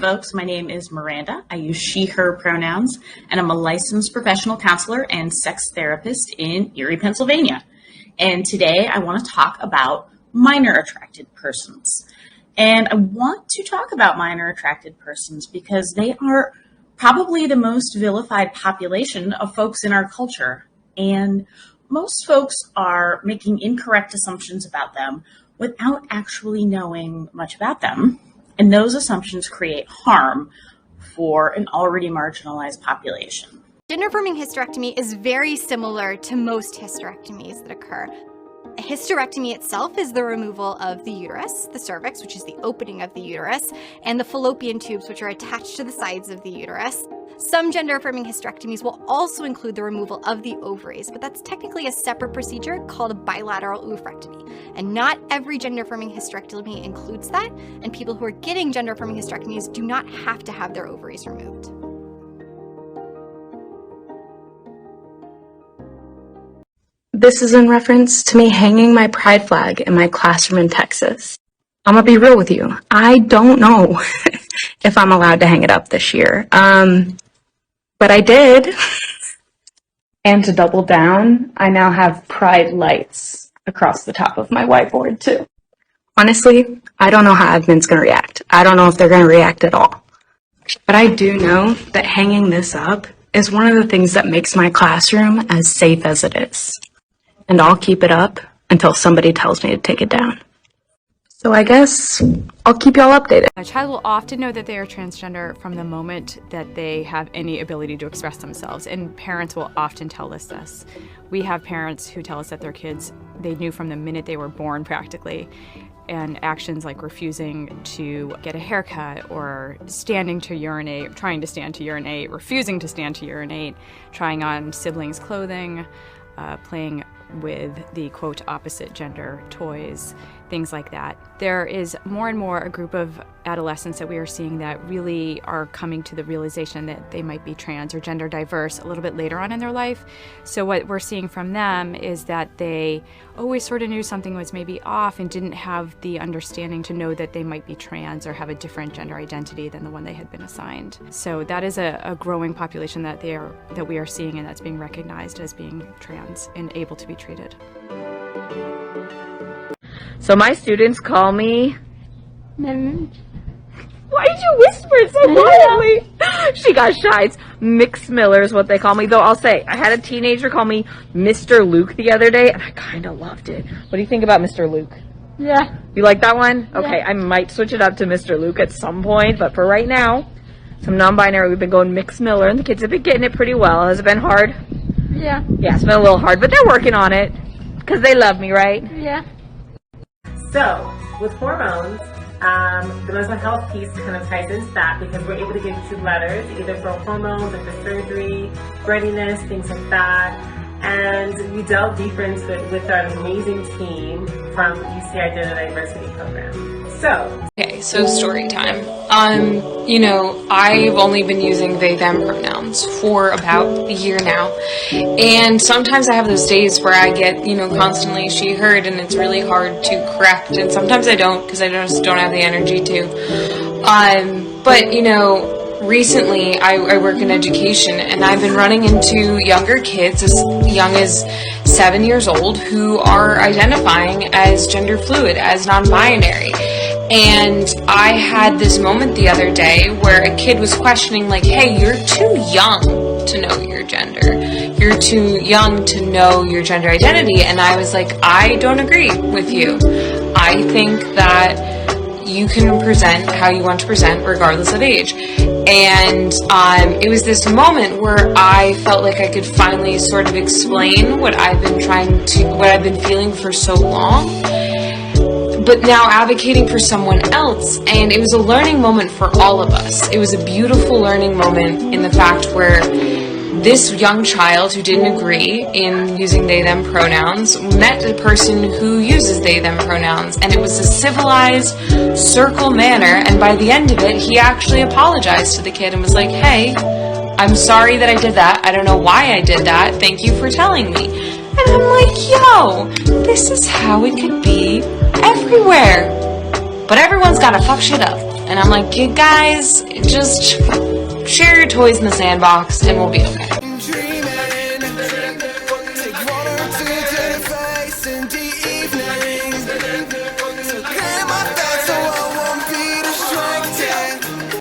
folks. My name is Miranda. I use she, her pronouns, and I'm a licensed professional counselor and sex therapist in Erie, Pennsylvania. And today I want to talk about minor attracted persons. And I want to talk about minor attracted persons because they are probably the most vilified population of folks in our culture. And most folks are making incorrect assumptions about them without actually knowing much about them. And those assumptions create harm for an already marginalized population. Gender-affirming hysterectomy is very similar to most hysterectomies that occur. A hysterectomy itself is the removal of the uterus, the cervix, which is the opening of the uterus, and the fallopian tubes, which are attached to the sides of the uterus. Some gender-affirming hysterectomies will also include the removal of the ovaries, but that's technically a separate procedure called a bilateral oophorectomy. And not every gender-affirming hysterectomy includes that, and people who are getting gender-affirming hysterectomies do not have to have their ovaries removed. This is in reference to me hanging my pride flag in my classroom in Texas. I'm gonna be real with you. I don't know if I'm allowed to hang it up this year. But I did. And to double down, I now have pride lights across the top of my whiteboard too. Honestly, I don't know how admin's gonna react. I don't know if they're gonna react at all. But I do know that hanging this up is one of the things that makes my classroom as safe as it is. And I'll keep it up until somebody tells me to take it down. So I guess I'll keep y'all updated. A child will often know that they are transgender from the moment that they have any ability to express themselves, and parents will often tell us this. We have parents who tell us that their kids, they knew from the minute they were born practically, and actions like refusing to get a haircut or standing to urinate, trying to stand to urinate, refusing to stand to urinate, trying on siblings' clothing, playing with the quote opposite gender toys, things like that. There is more and more a group of adolescents that we are seeing that really are coming to the realization that they might be trans or gender diverse a little bit later on in their life. So what we're seeing from them is that they always sort of knew something was maybe off and didn't have the understanding to know that they might be trans or have a different gender identity than the one they had been assigned. So that is a growing population that we are seeing, and that's being recognized as being trans and able to be treated. So my students call me... Why did you whisper so quietly? She got shy. It's Mix Miller is what they call me. Though I'll say, I had a teenager call me Mr. Luke the other day, and I kind of loved it. What do you think about Mr. Luke? Yeah. You like that one? Yeah. Okay, I might switch it up to Mr. Luke at some point, but for right now, some non-binary, we've been going Mix Miller, and the kids have been getting it pretty well. Has it been hard? Yeah. Yeah, it's been a little hard, but they're working on it, because they love me, right? Yeah. So, with hormones, the mental health piece kind of ties into that because we're able to give 2 letters, either for hormones or for surgery, readiness, things like that. And we delve deeper into it with our amazing team from UCI Gender Diversity Program. Okay, so story time. I've only been using they, them pronouns for about a year now. And sometimes I have those days where I get, constantly she, her, and it's really hard to correct. And sometimes I don't because I just don't have the energy to. Recently I work in education, and I've been running into younger kids as young as 7 years old who are identifying as gender fluid, as non-binary. And I had this moment the other day where a kid was questioning, like, hey, you're too young to know your gender. You're too young to know your gender identity. And I was like, I don't agree with you. I think that you can present how you want to present regardless of age. And it was this moment where I felt like I could finally sort of explain what I've been feeling for so long, but now advocating for someone else. And it was a learning moment for all of us. It was a beautiful learning moment in the fact where this young child who didn't agree in using they, them pronouns met a person who uses they, them pronouns, and it was a civilized circle manner, and by the end of it, he actually apologized to the kid and was like, hey, I'm sorry that I did that. I don't know why I did that. Thank you for telling me. And I'm like, yo, this is how it could be everywhere. But everyone's gotta fuck shit up. And I'm like, you guys, just share your toys in the sandbox and we'll be okay.